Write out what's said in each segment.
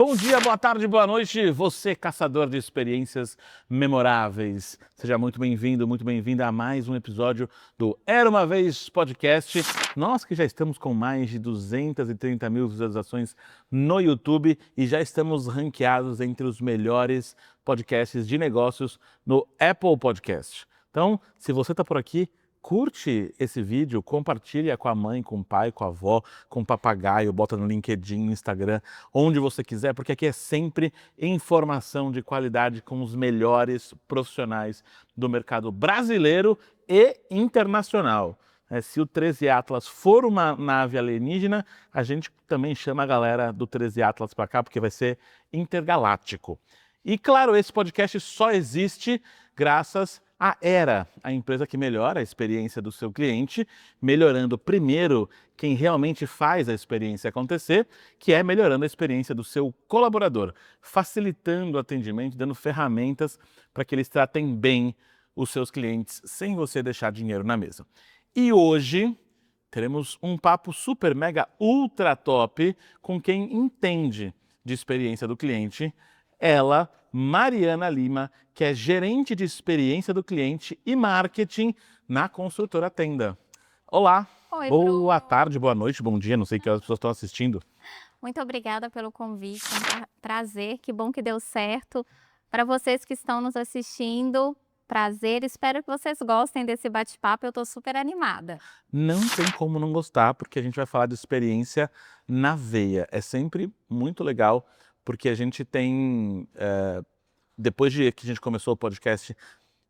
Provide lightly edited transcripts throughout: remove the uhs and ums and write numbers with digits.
Bom dia, boa tarde, boa noite, você caçador de experiências memoráveis. Seja muito bem-vindo, muito bem-vinda a mais um episódio do Era Uma Vez Podcast. Nós que já estamos com mais de 230 mil visualizações no YouTube e já estamos ranqueados entre os melhores podcasts de negócios no Apple Podcast. Então, se você está por aqui, curte esse vídeo, compartilha com a mãe, com o pai, com a avó, com o papagaio, bota no LinkedIn, no Instagram, onde você quiser, porque aqui é sempre informação de qualidade com os melhores profissionais do mercado brasileiro e internacional. Se o 13 Atlas for uma nave alienígena, a gente também chama a galera do 13 Atlas para cá, porque vai ser intergaláctico. E claro, esse podcast só existe graças à Era, a empresa que melhora a experiência do seu cliente, melhorando primeiro quem realmente faz a experiência acontecer, que é melhorando a experiência do seu colaborador, facilitando o atendimento, dando ferramentas para que eles tratem bem os seus clientes sem você deixar dinheiro na mesa. E hoje teremos um papo super, mega, ultra top com quem entende de experiência do cliente, ela, Mariana Lima, que é gerente de experiência do cliente e marketing na construtora Tenda. Olá, Oi, boa Bruno. tarde, boa noite, bom dia, não sei que horas as pessoas estão assistindo. Muito obrigada pelo convite, é um prazer, que bom que deu certo. Para vocês que estão nos assistindo, prazer, espero que vocês gostem desse bate-papo, eu estou super animada. Não tem como não gostar, porque a gente vai falar de experiência na veia. É sempre muito legal, porque a gente tem, depois de que a gente começou o podcast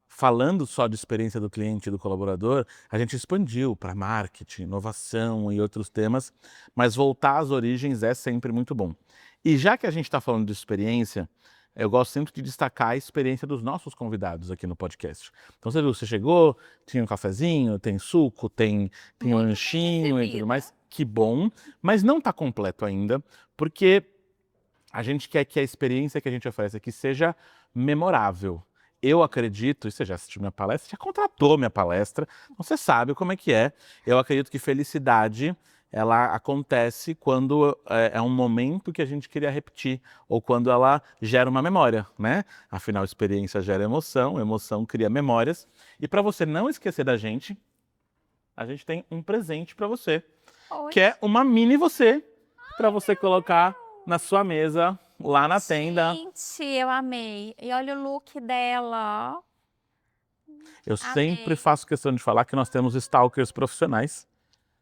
falando só de experiência do cliente e do colaborador, a gente expandiu para marketing, inovação e outros temas, mas voltar às origens é sempre muito bom. E já que a gente está falando de experiência, eu gosto sempre de destacar a experiência dos nossos convidados aqui no podcast. Então você viu, você chegou, tinha um cafezinho, tem suco, tem um Muito bem lanchinho e tudo recebida. mais, que bom, mas não está completo ainda, porque a gente quer que a experiência que a gente oferece aqui seja memorável. Eu acredito, e você já assistiu minha palestra, já contratou minha palestra, então você sabe como é que é. Eu acredito que felicidade, ela acontece quando é um momento que a gente queria repetir, ou quando ela gera uma memória, né? Afinal, experiência gera emoção, emoção cria memórias. E para você não esquecer da gente, a gente tem um presente para você, Oi. que é uma mini você, para você colocar na sua mesa, lá na tenda. Gente, eu amei. E olha o look dela, ó. Eu sempre Amei. faço questão de falar que nós temos stalkers profissionais,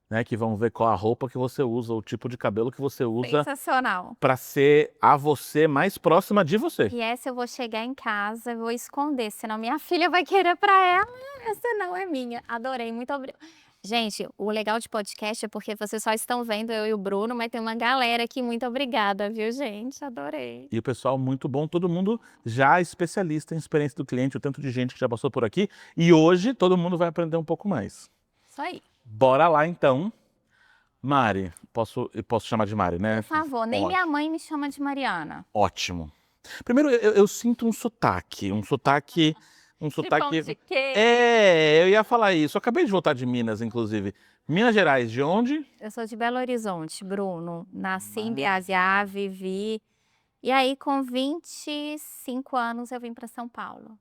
né, que vão ver qual a roupa que você usa, o tipo de cabelo que você usa, Sensacional. para ser a você mais próxima de você. E essa eu vou chegar em casa e vou esconder, senão minha filha vai querer para ela. Essa não é minha. Adorei, muito obrigada. Gente, o legal de podcast é porque vocês só estão vendo eu e o Bruno, mas tem uma galera aqui. Muito obrigada, viu, gente? Adorei. E o pessoal muito bom, todo mundo já especialista em experiência do cliente, o tanto de gente que já passou por aqui. E hoje todo mundo vai aprender um pouco mais. Isso aí. Bora lá então. Mari, eu posso chamar de Mari, né? Por favor, nem minha mãe me chama de Mariana. Ótimo. Primeiro, eu sinto um sotaque. De pão de queijo. Eu ia falar isso. Eu acabei de voltar de Minas, inclusive. Minas Gerais, de onde? Eu sou de Belo Horizonte, Bruno. Nasci em Biasiá, vivi. E aí, com 25 anos, eu vim para São Paulo.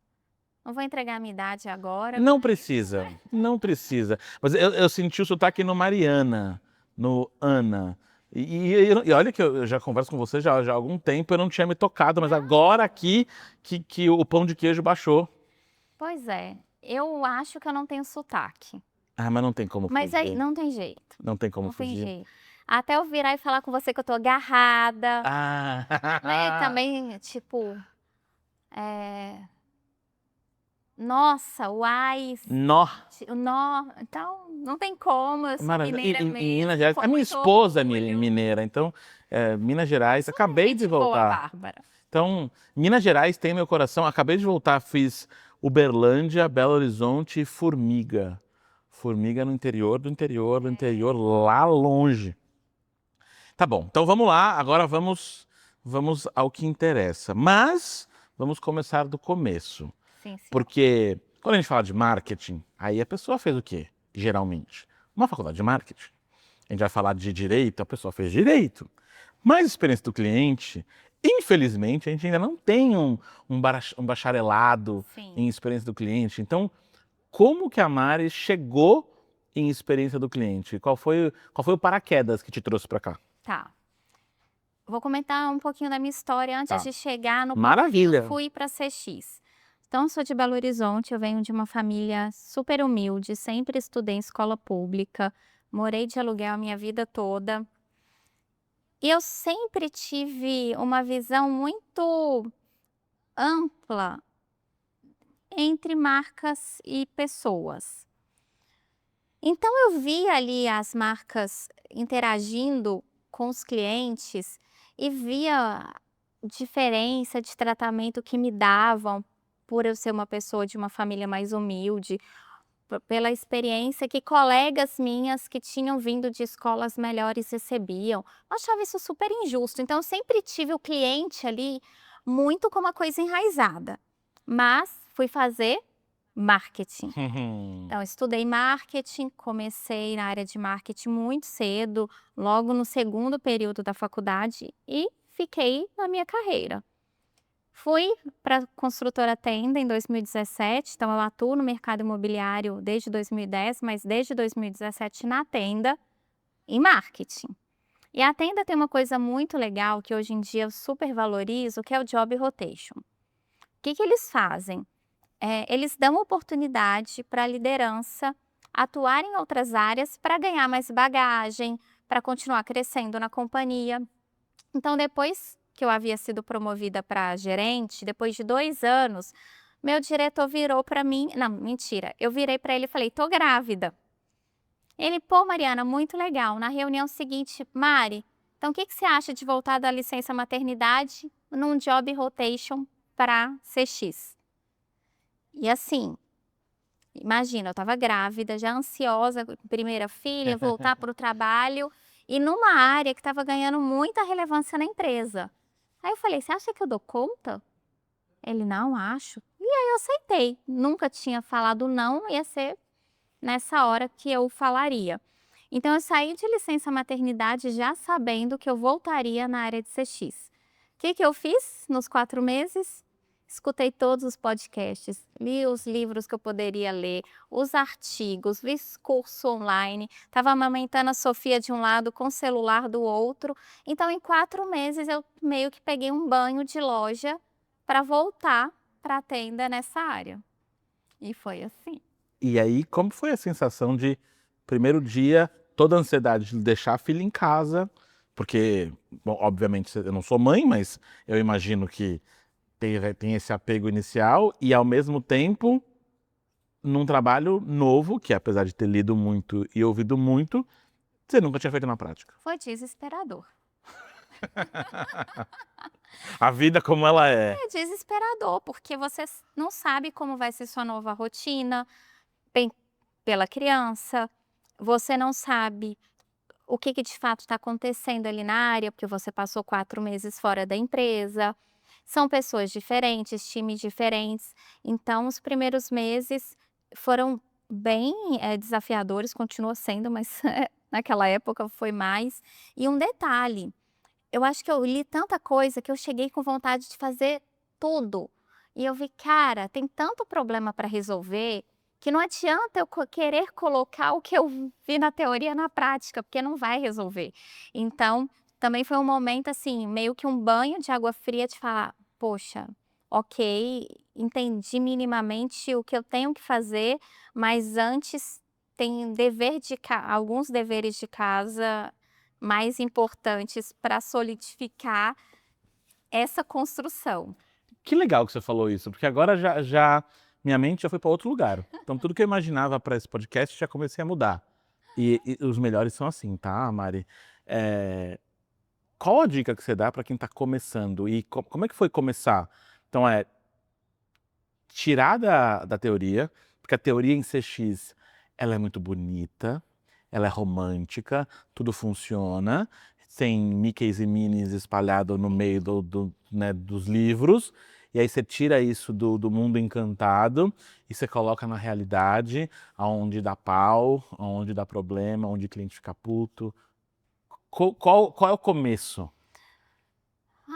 Não vou entregar a minha idade agora. Não precisa, não precisa. Mas eu senti o sotaque no Mariana, no Ana. E olha que eu já converso com você já há algum tempo, eu não tinha me tocado, mas agora aqui que o pão de queijo baixou. Pois é, eu acho que eu não tenho sotaque. Ah, mas não tem como Mas aí, fugir. não tem jeito. Não tem como Não tem fugir. jeito. Até eu virar e falar com você que eu tô agarrada. Ah, Né? Também, tipo, nossa, uai, nó. o nó. Então, não tem como, eu sou Maravilha. mineira Em mesmo. Minas Gerais. com A minha muito esposa é orgulho. mineira, então, Minas Gerais, acabei de Gente boa, voltar. Bárbara. Então, Minas Gerais tem meu coração. Acabei de voltar, fiz Uberlândia, Belo Horizonte e Formiga. Formiga no interior do interior do interior, lá longe. Tá bom, então vamos lá. Agora vamos ao que interessa. Mas vamos começar do começo. Sim. Porque quando a gente fala de marketing, aí a pessoa fez o quê? Geralmente? Uma faculdade de marketing. A gente vai falar de direito, a pessoa fez direito. Mas a experiência do cliente infelizmente, a gente ainda não tem um bacharelado Sim. em experiência do cliente. Então, como que a Mari chegou em experiência do cliente? Qual foi o paraquedas que te trouxe para cá? Tá. Vou comentar um pouquinho da minha história antes Tá. de chegar no Maravilha. eu fui para CX. Então, eu sou de Belo Horizonte, eu venho de uma família super humilde, sempre estudei em escola pública, morei de aluguel a minha vida toda. E eu sempre tive uma visão muito ampla entre marcas e pessoas. Então eu via ali as marcas interagindo com os clientes e via diferença de tratamento que me davam por eu ser uma pessoa de uma família mais humilde, pela experiência que colegas minhas que tinham vindo de escolas melhores recebiam. Eu achava isso super injusto, então eu sempre tive o cliente ali muito como uma coisa enraizada, mas fui fazer marketing. Então, estudei marketing, comecei na área de marketing muito cedo, logo no segundo período da faculdade e fiquei na minha carreira. Fui para a construtora Tenda em 2017, então eu atuo no mercado imobiliário desde 2010, mas desde 2017 na Tenda, em marketing. E a Tenda tem uma coisa muito legal que hoje em dia eu super valorizo, que é o Job Rotation. O que eles fazem? Eles dão oportunidade para a liderança atuar em outras áreas para ganhar mais bagagem, para continuar crescendo na companhia. Então, depois que eu havia sido promovida para gerente, depois de 2 anos, meu diretor virou para mim, não, mentira, eu virei para ele e falei: "Tô grávida". Ele: "Pô, Mariana, muito legal". Na reunião seguinte: "Mari, então o que você acha de voltar da licença maternidade num job rotation para CX?". E assim, imagina, eu estava grávida, já ansiosa, primeira filha, voltar para o trabalho e numa área que estava ganhando muita relevância na empresa. Aí eu falei: "Você acha que eu dou conta?". Ele: "Não, acho". E aí eu aceitei. Nunca tinha falado não, ia ser nessa hora que eu falaria. Então eu saí de licença maternidade já sabendo que eu voltaria na área de CX. O que eu fiz nos 4 meses? Escutei todos os podcasts, li os livros que eu poderia ler, os artigos, fiz curso online, estava amamentando a Sofia de um lado com o celular do outro. Então em 4 meses eu meio que peguei um banho de loja para voltar para a Tenda nessa área. E foi assim. E aí, como foi a sensação de, primeiro dia, toda a ansiedade de deixar a filha em casa, porque, bom, obviamente eu não sou mãe, mas eu imagino que tem esse apego inicial e, ao mesmo tempo, num trabalho novo, que apesar de ter lido muito e ouvido muito, você nunca tinha feito na prática. Foi desesperador. A vida como ela é. É desesperador, porque você não sabe como vai ser sua nova rotina, bem, pela criança, você não sabe o que de fato está acontecendo ali na área, porque você passou 4 meses fora da empresa. São pessoas diferentes, times diferentes. Então, os primeiros meses foram bem, desafiadores, continua sendo, mas naquela época foi mais. E um detalhe, eu acho que eu li tanta coisa que eu cheguei com vontade de fazer tudo. E eu vi: "Cara, tem tanto problema para resolver, que não adianta eu querer colocar o que eu vi na teoria na prática, porque não vai resolver". Então, também foi um momento, assim, meio que um banho de água fria de falar: "Poxa, ok, entendi minimamente o que eu tenho que fazer, mas antes tem alguns deveres de casa mais importantes para solidificar essa construção". Que legal que você falou isso, porque agora já minha mente já foi para outro lugar. Então tudo que eu imaginava para esse podcast já comecei a mudar. E os melhores são assim, tá, Mari? Eh, Qual a dica que você dá para quem está começando e como é que foi começar? Então tirar da teoria, porque a teoria em CX, ela é muito bonita, ela é romântica, tudo funciona, tem Mickeys e Minnies espalhado no meio né, dos livros, e aí você tira isso do mundo encantado e você coloca na realidade, aonde dá pau, aonde dá problema, onde o cliente fica puto. Qual é o começo?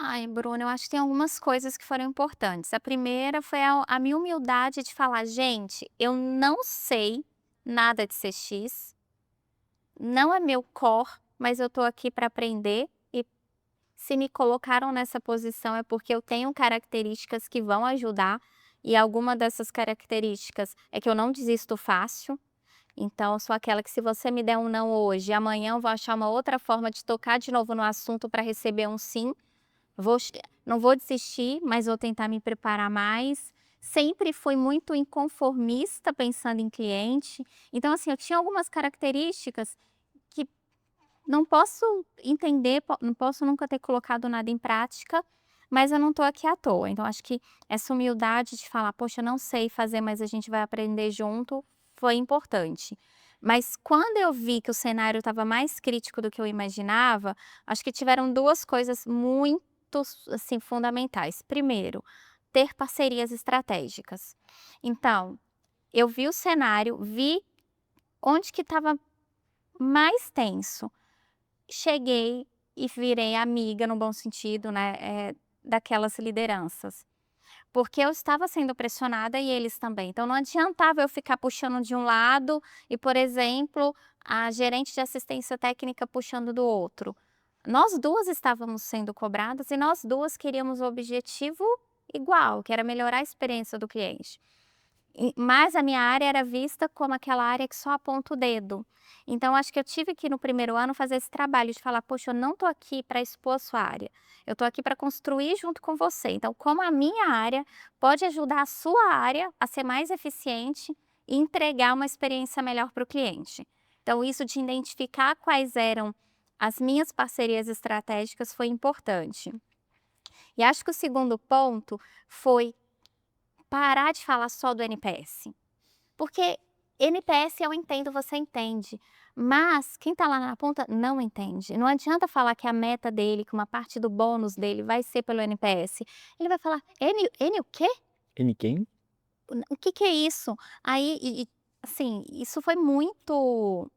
Ai, Bruno, eu acho que tem algumas coisas que foram importantes. A primeira foi a minha humildade de falar: "Gente, eu não sei nada de CX, não é meu core, mas eu tô aqui para aprender e se me colocaram nessa posição é porque eu tenho características que vão ajudar, e alguma dessas características é que eu não desisto fácil. Então eu sou aquela que se você me der um não hoje, amanhã eu vou achar uma outra forma de tocar de novo no assunto para receber um sim. Vou che Não vou desistir, mas vou tentar me preparar mais. Sempre fui muito inconformista pensando em cliente. Então, assim, eu tinha algumas características que não posso entender, não posso nunca ter colocado nada em prática, mas eu não estou aqui à toa. Então acho que essa humildade de falar: "Poxa, eu não sei fazer, mas a gente vai aprender junto", foi importante. Mas quando eu vi que o cenário estava mais crítico do que eu imaginava, acho que tiveram 2 coisas muito, assim, fundamentais. Primeiro, ter parcerias estratégicas. Então, eu vi o cenário, vi onde que estava mais tenso. Cheguei e virei amiga, no bom sentido, né, daquelas lideranças. Porque eu estava sendo pressionada e eles também. Então não adiantava eu ficar puxando de um lado e, por exemplo, a gerente de assistência técnica puxando do outro. Nós 2 estávamos sendo cobradas e nós 2 queríamos o objetivo igual, que era melhorar a experiência do cliente. Mas a minha área era vista como aquela área que só aponta o dedo. Então acho que eu tive que no primeiro ano fazer esse trabalho de falar: "Poxa, eu não estou aqui para expor a sua área, eu estou aqui para construir junto com você. Então como a minha área pode ajudar a sua área a ser mais eficiente e entregar uma experiência melhor para o cliente". Então isso de identificar quais eram as minhas parcerias estratégicas foi importante. E acho que o segundo ponto foi parar de falar só do NPS. Porque NPS eu entendo, você entende, mas quem está lá na ponta não entende. Não adianta falar que a meta dele, que uma parte do bônus dele vai ser pelo NPS. Ele vai falar: "N o quê? N quem? O que que é isso?". Aí assim, isso foi muito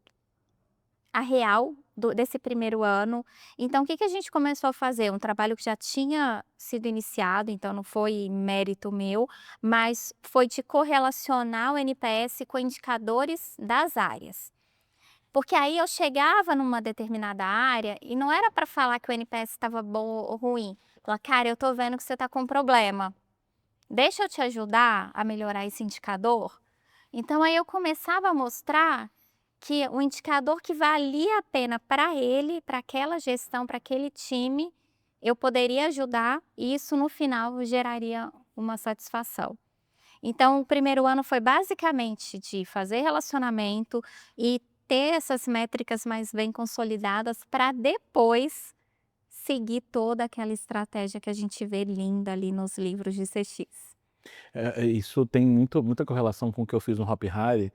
a real desse primeiro ano. Então o que que a gente começou a fazer? Um trabalho que já tinha sido iniciado, então não foi mérito meu, mas foi de correlacionar o NPS com indicadores das áreas. Porque aí eu chegava numa determinada área e não era para falar que o NPS estava bom ou ruim. Falar: "Cara, eu tô vendo que você tá com problema. Deixa eu te ajudar a melhorar esse indicador". Então aí eu começava a mostrar que o indicador que valia a pena para ele, para aquela gestão, para aquele time, eu poderia ajudar e isso no final geraria uma satisfação. Então o primeiro ano foi basicamente de fazer relacionamento e ter essas métricas mais bem consolidadas para depois seguir toda aquela estratégia que a gente vê linda ali nos livros de CX. Isso tem muita correlação com o que eu fiz no Hop Hari,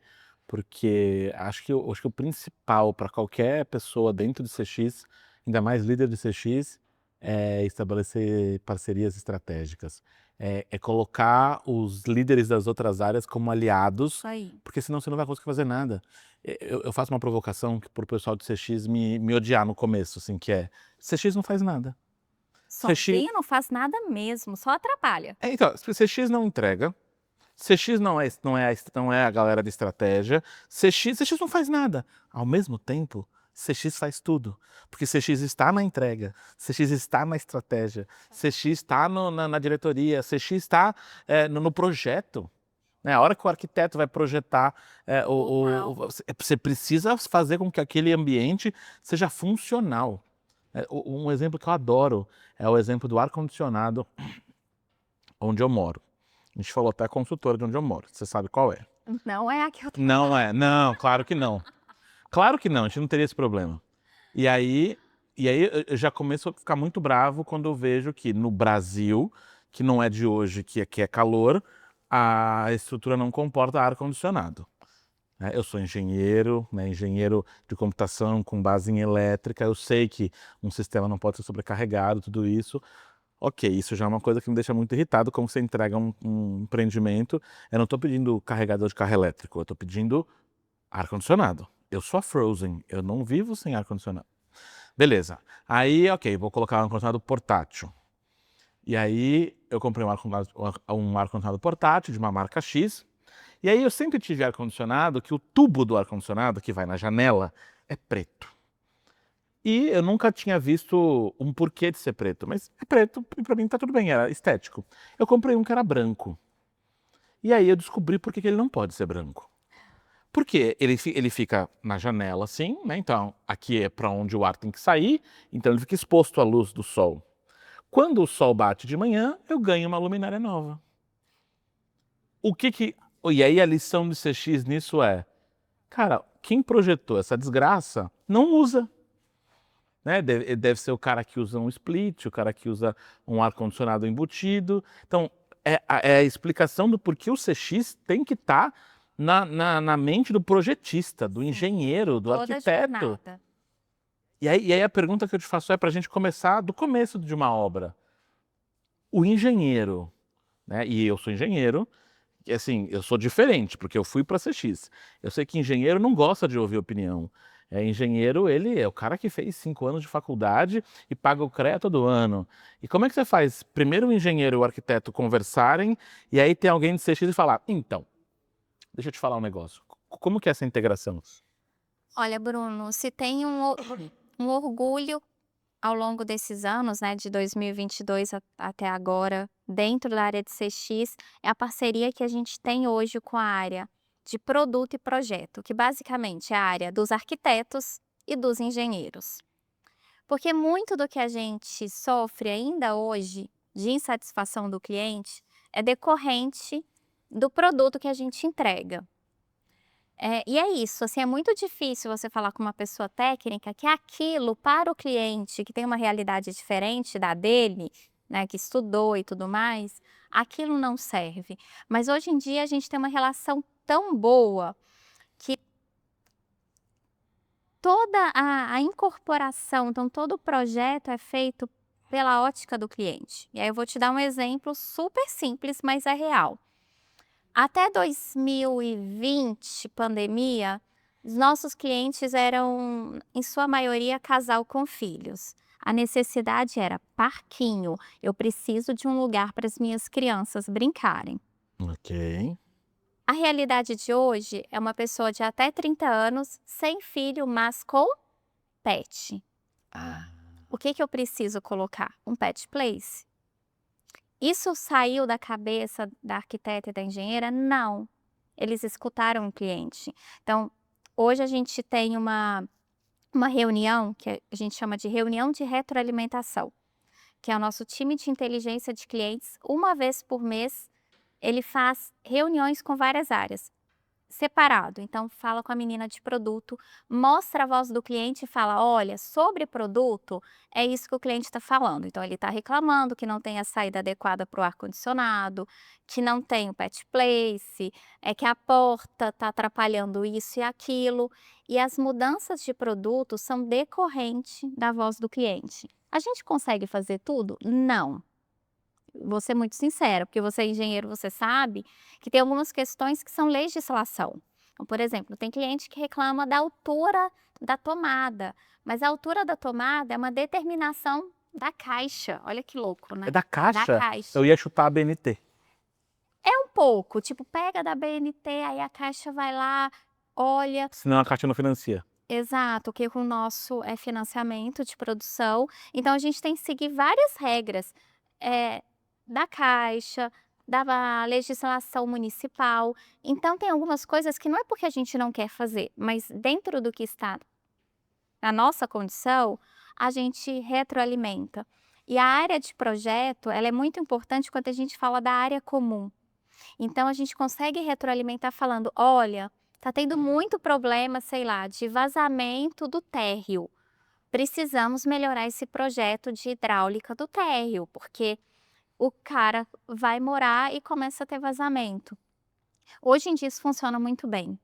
porque acho que o principal para qualquer pessoa dentro de CX, ainda mais líder de CX, é estabelecer parcerias estratégicas. É colocar os líderes das outras áreas como aliados, Isso aí. porque senão você não vai conseguir fazer nada. Eu faço uma provocação para o pessoal de CX me odiar no começo, assim, que é: CX não faz nada. CX Sozinho não faz nada mesmo, só atrapalha. então, CX não entrega, CX não é a galera de estratégia, CX não faz nada. Ao mesmo tempo, CX faz tudo, porque CX está na entrega, CX está na estratégia, CX está na diretoria, CX está, no projeto, né. A hora que o arquiteto vai projetar, você precisa fazer com que aquele ambiente seja funcional. Um exemplo que eu adoro é o exemplo do ar-condicionado onde eu moro. A gente falou até a consultora de onde eu moro, você sabe qual é. Não é a que eu Não é, não, claro que não. Claro que não, a gente não teria esse problema. E aí eu já começo a ficar muito bravo quando eu vejo que no Brasil, que não é de hoje, que é calor, a estrutura não comporta ar-condicionado, né. Eu sou engenheiro, né, engenheiro de computação com base em elétrica, eu sei que um sistema não pode ser sobrecarregado, tudo isso. Ok, isso já é uma coisa que me deixa muito irritado, como você entrega um empreendimento, eu não estou pedindo carregador de carro elétrico, eu estou pedindo ar-condicionado. Eu sou a Frozen, eu não vivo sem ar-condicionado. Beleza, aí ok, vou colocar um ar-condicionado portátil. E aí eu comprei um ar-condicionado portátil de uma marca X. E aí eu sempre tive ar-condicionado que o tubo do ar-condicionado, que vai na janela, é preto. E eu nunca tinha visto um porquê de ser preto, mas é preto e pra mim tá tudo bem, era estético. Eu comprei um que era branco. E aí eu descobri por que ele não pode ser branco. Porque ele fica na janela assim, né? Então aqui é para onde o ar tem que sair, então ele fica exposto à luz do sol. Quando o sol bate de manhã, eu ganho uma luminária nova. E aí a lição de CX nisso é, cara, quem projetou essa desgraça não usa. Né? Deve ser o cara que usa um split, o cara que usa um ar-condicionado embutido. Então, é a explicação do porquê o CX tem que estar na mente do projetista, do engenheiro, do Toda arquiteto. jornada. E aí a pergunta que eu te faço é para a gente começar do começo de uma obra. O engenheiro, né? E eu sou engenheiro, e assim, eu sou diferente, porque eu fui para CX. Eu sei que engenheiro não gosta de ouvir opinião. Engenheiro, ele é o cara que fez 5 anos de faculdade e paga o CREA todo ano. E como é que você faz? Primeiro o engenheiro e o arquiteto conversarem, e aí tem alguém de CX e falar, então, deixa eu te falar um negócio. Como que é essa integração? Olha, Bruno, se tem um orgulho ao longo desses anos, né, de 2022 até agora, dentro da área de CX, é a parceria que a gente tem hoje com a área de produto e projeto, que basicamente é a área dos arquitetos e dos engenheiros. Porque muito do que a gente sofre ainda hoje de insatisfação do cliente é decorrente do produto que a gente entrega. E é isso, assim, é muito difícil você falar com uma pessoa técnica que aquilo para o cliente que tem uma realidade diferente da dele, né, que estudou e tudo mais, aquilo não serve. Mas hoje em dia a gente tem uma relação tão boa que toda a incorporação, então todo o projeto é feito pela ótica do cliente. E aí eu vou te dar um exemplo super simples, mas é real. Até 2020, pandemia, os nossos clientes eram, em sua maioria, casal com filhos. A necessidade era parquinho. Eu preciso de um lugar para as minhas crianças brincarem. Ok. A realidade de hoje é uma pessoa de até 30 anos, sem filho, mas com pet. Ah. O que eu preciso colocar? Um pet place? Isso saiu da cabeça da arquiteta e da engenheira? Não. Eles escutaram o cliente. Então, hoje a gente tem uma reunião que a gente chama de reunião de retroalimentação, que é o nosso time de inteligência de clientes. Uma vez por mês, ele faz reuniões com várias áreas, separado. Então, fala com a menina de produto, mostra a voz do cliente e fala: olha, sobre produto, é isso que o cliente está falando. Então, ele está reclamando que não tem a saída adequada para o ar-condicionado, que não tem o pet place, que a porta está atrapalhando isso e aquilo. E as mudanças de produto são decorrentes da voz do cliente. A gente consegue fazer tudo? Não. Vou ser muito sincera, porque você é engenheiro, você sabe que tem algumas questões que são legislação. Então, por exemplo, tem cliente que reclama da altura da tomada, mas a altura da tomada é uma determinação da Caixa. Olha que louco, né? É da Da Caixa? Caixa. Eu ia chutar a BNT. É um pouco, tipo, pega da BNT, aí a Caixa vai lá, olha. Senão a Caixa não financia. Exato, que o nosso é financiamento de produção. Então, a gente tem que seguir várias regras. Da Caixa, da legislação municipal. Então tem algumas coisas que não é porque a gente não quer fazer, mas dentro do que está na nossa condição, a gente retroalimenta. E a área de projeto, ela é muito importante quando a gente fala da área comum. Então a gente consegue retroalimentar falando: olha, tá tendo muito problema, sei lá, de vazamento do térreo. Precisamos melhorar esse projeto de hidráulica do térreo, porque o cara vai morar e começa a ter vazamento. Hoje em dia isso funciona muito bem.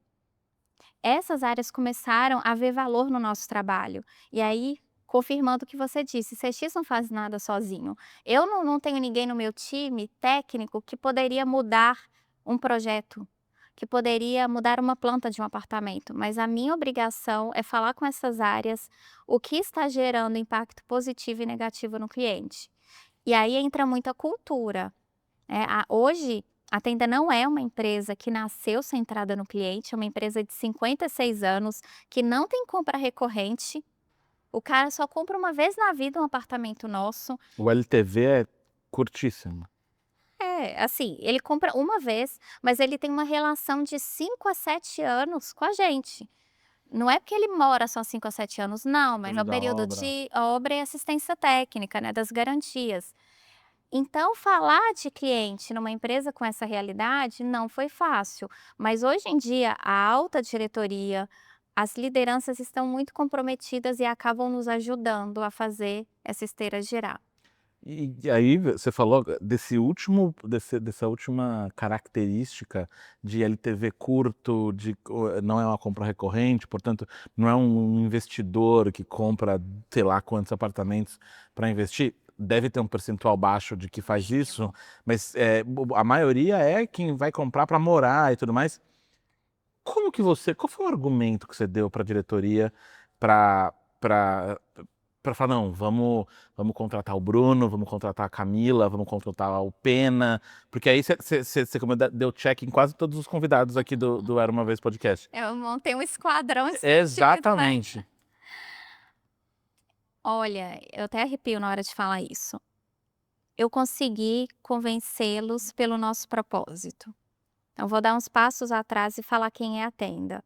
Essas áreas começaram a ver valor no nosso trabalho. E aí, confirmando o que você disse, CX não faz nada sozinho. Eu não tenho ninguém no meu time técnico que poderia mudar um projeto, que poderia mudar uma planta de um apartamento, mas a minha obrigação é falar com essas áreas o que está gerando impacto positivo e negativo no cliente. E aí entra muita cultura. Hoje, a Tenda não é uma empresa que nasceu centrada no cliente, é uma empresa de 56 anos, que não tem compra recorrente. O cara só compra uma vez na vida um apartamento nosso. O LTV é curtíssimo. Assim, ele compra uma vez, mas ele tem uma relação de 5 a 7 anos com a gente. Não é porque ele mora só 5 a 7 anos, não, mas é o Período da período obra. de obra e assistência técnica, né, das garantias. Então, falar de cliente numa empresa com essa realidade não foi fácil, mas hoje em dia a alta diretoria, as lideranças estão muito comprometidas e acabam nos ajudando a fazer essa esteira girar. E aí você falou dessa última característica de LTV curto, não é uma compra recorrente, portanto, não é um investidor que compra, sei lá quantos apartamentos para investir. Deve ter um percentual baixo de que faz isso, mas a maioria é quem vai comprar para morar e tudo mais. Qual foi o argumento que você deu para a diretoria para para falar: "Não, vamos contratar o Bruno, vamos contratar a Camila, vamos contratar o Pena", porque aí você como deu check em quase todos os convidados aqui do Era Uma Vez Podcast. Eu montei um esquadrão de Exatamente. Olha, eu até arrepio na hora de falar isso. Eu consegui convencê-los pelo nosso propósito. Então vou dar uns passos atrás e falar quem é a Tenda.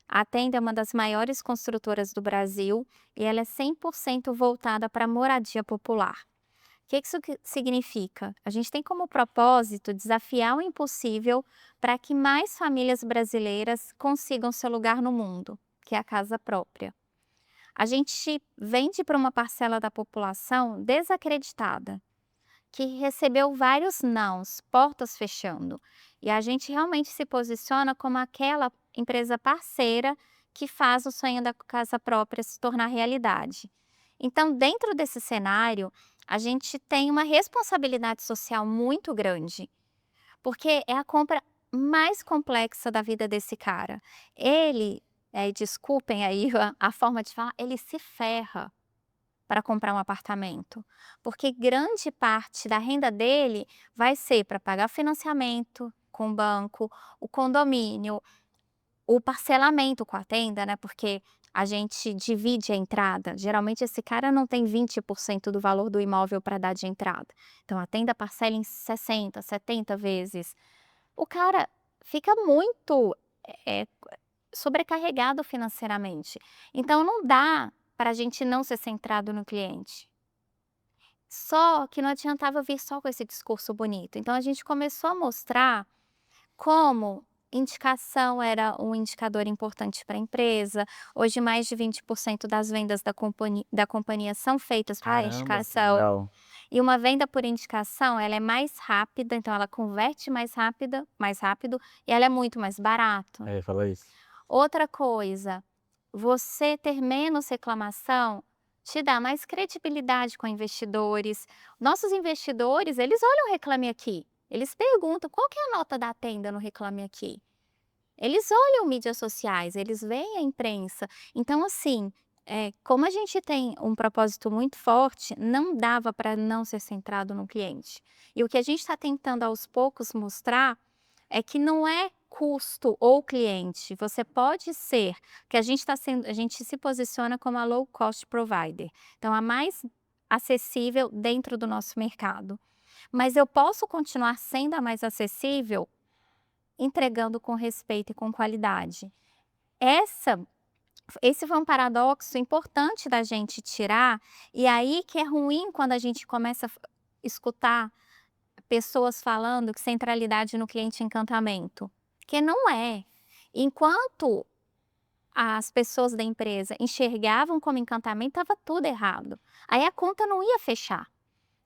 A Tenda é uma das maiores construtoras do Brasil e ela é 100% voltada para a moradia popular. O que isso significa? A gente tem como propósito desafiar o impossível para que mais famílias brasileiras consigam seu lugar no mundo, que é a casa própria. A gente vende para uma parcela da população desacreditada, que recebeu vários nãos, portas fechando. E a gente realmente se posiciona como aquela empresa parceira que faz o sonho da casa própria se tornar realidade. Então, dentro desse cenário, a gente tem uma responsabilidade social muito grande, porque é a compra mais complexa da vida desse cara. Ele, desculpem aí a forma de falar, ele se ferra para comprar um apartamento, porque grande parte da renda dele vai ser para pagar financiamento com o banco, o condomínio, o parcelamento com a Tenda, né, porque a gente divide a entrada. Geralmente esse cara não tem 20% do valor do imóvel para dar de entrada. Então a Tenda parcela em 60, 70 vezes. O cara fica muito, eh, sobrecarregado financeiramente. Então não dá para a gente não ser centrado no cliente. Só que não adiantava vir só com esse discurso bonito. Então a gente começou a mostrar como indicação era um indicador importante para a empresa. Hoje mais de 20% das vendas da companhia são feitas por Caramba, que indicação. legal. E uma venda por indicação, ela é mais rápida, então ela converte mais rápido e ela é muito mais barato. Fala isso. Outra coisa, você ter menos reclamação te dá mais credibilidade com investidores. Nossos investidores, eles olham o Reclame Aqui, eles perguntam qual que é a nota da Tenda no Reclame Aqui. Eles olham mídias sociais, eles veem a imprensa. Então, assim, como a gente tem um propósito muito forte, não dava para não ser centrado no cliente. E o que a gente está tentando aos poucos mostrar é que não é custo ou cliente, você pode ser, que a gente se posiciona como a low cost provider, então a mais acessível dentro do nosso mercado. Mas eu posso continuar sendo a mais acessível entregando com respeito e com qualidade. Esse foi um paradoxo importante da gente tirar, e aí que é ruim quando a gente começa a escutar pessoas falando que centralidade no cliente é encantamento, que não é. Enquanto as pessoas da empresa enxergavam como encantamento, estava tudo errado. Aí a conta não ia fechar.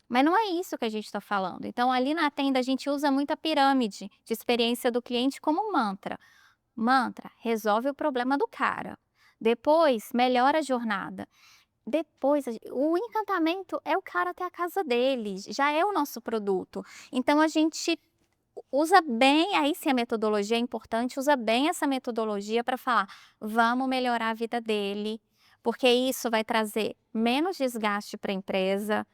Mas não é isso que a gente está falando. Então, ali na Tenda, a gente usa muito a pirâmide de experiência do cliente como mantra. Mantra, resolve o problema do cara. Depois, melhora a jornada. Depois, o encantamento é o cara ter a casa dele, já é o nosso produto. Então a gente usa bem, aí sim a metodologia é importante, usa bem essa metodologia para falar, vamos melhorar a vida dele, porque isso vai trazer menos desgaste para a empresa,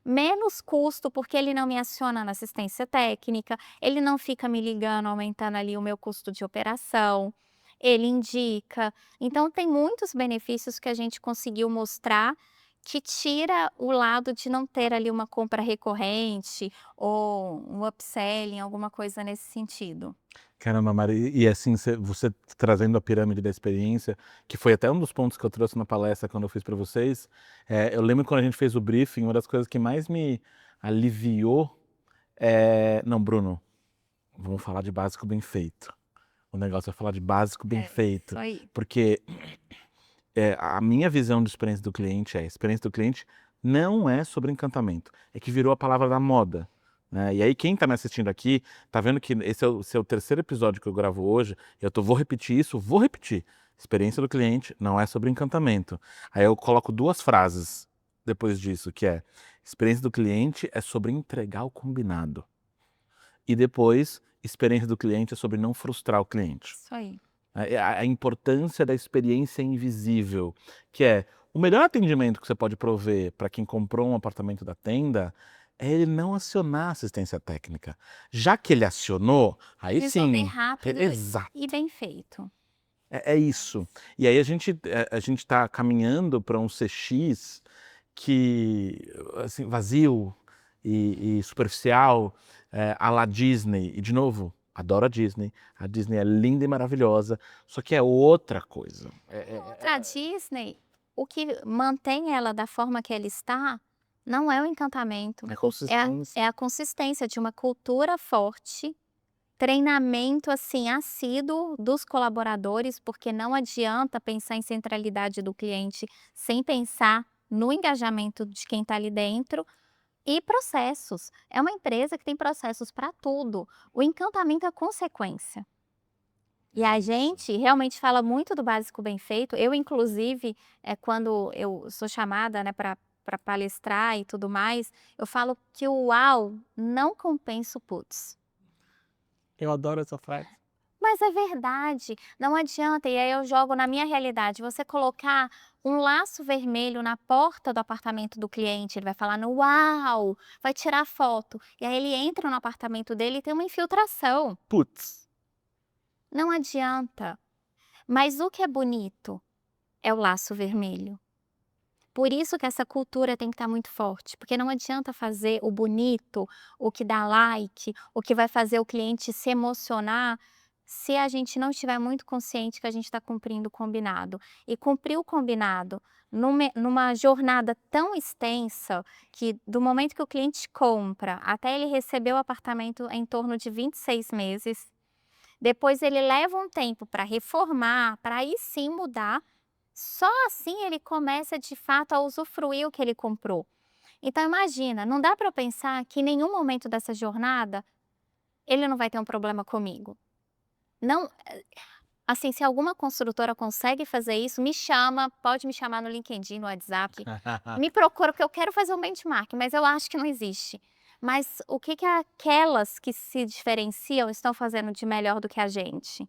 menos custo, porque ele não me aciona na assistência técnica, ele não fica me ligando, aumentando ali o meu custo de operação, ele indica. Então tem muitos benefícios que a gente conseguiu mostrar, que tira o lado de não ter ali uma compra recorrente ou um upselling, alguma coisa nesse sentido. Caramba, Mari, e assim, você trazendo a pirâmide da experiência, que foi até um dos pontos que eu trouxe na palestra quando eu fiz para vocês, eu lembro quando a gente fez o briefing, uma das coisas que mais me aliviou não, Bruno, vamos falar de básico bem feito. O negócio é falar de básico bem feito, Isso aí. porque a minha visão de experiência do cliente a experiência do cliente não é sobre encantamento, é que virou a palavra da moda, né? E aí quem está me assistindo aqui, tá vendo que esse é o seu terceiro episódio que eu gravo hoje, vou repetir isso, vou repetir. Experiência do cliente não é sobre encantamento. Aí eu coloco 2 frases depois disso, que é: experiência do cliente é sobre entregar o combinado. E depois, experiência do cliente é sobre não frustrar o cliente. Isso aí. A importância da experiência invisível, que é o melhor atendimento que você pode prover para quem comprou um apartamento da tenda, é ele não acionar a assistência técnica. Já que ele acionou, aí Resolver sim. rápido Exato. e bem feito. É isso. E aí a gente está caminhando para um CX que, assim, vazio e superficial, à la Disney. E, de novo, adoro a Disney. A Disney é linda e maravilhosa, só que é outra coisa. Pra Disney, o que mantém ela da forma que ela está, não é o encantamento, É consistência. é a consistência de uma cultura forte, treinamento, assim, assíduo dos colaboradores, porque não adianta pensar em centralidade do cliente sem pensar no engajamento de quem está ali dentro, e processos. É uma empresa que tem processos para tudo. O encantamento é consequência. E a gente realmente fala muito do básico bem feito. Eu, inclusive, quando eu sou chamada, né, para palestrar e tudo mais, eu falo que o "uau" não compensa o "puts". Eu adoro essa frase. Mas é verdade, não adianta, e aí eu jogo na minha realidade, você colocar um laço vermelho na porta do apartamento do cliente, ele vai falar no "uau", vai tirar foto, e aí ele entra no apartamento dele e tem uma infiltração. Putz. Não adianta. Mas o que é bonito é o laço vermelho. Por isso que essa cultura tem que estar muito forte, porque não adianta fazer o bonito, o que dá like, o que vai fazer o cliente se emocionar, se a gente não estiver muito consciente que a gente está cumprindo o combinado. E cumprir o combinado numa jornada tão extensa, que do momento que o cliente compra até ele receber o apartamento é em torno de 26 meses. Depois ele leva um tempo para reformar, para aí sim mudar. Só assim ele começa de fato a usufruir o que ele comprou. Então imagina, não dá para eu pensar que em nenhum momento dessa jornada ele não vai ter um problema comigo. Não, assim, se alguma construtora consegue fazer isso, me chama, pode me chamar no LinkedIn, no WhatsApp, me procura porque eu quero fazer um benchmark, mas eu acho que não existe. Mas o que que aquelas que se diferenciam estão fazendo de melhor do que a gente?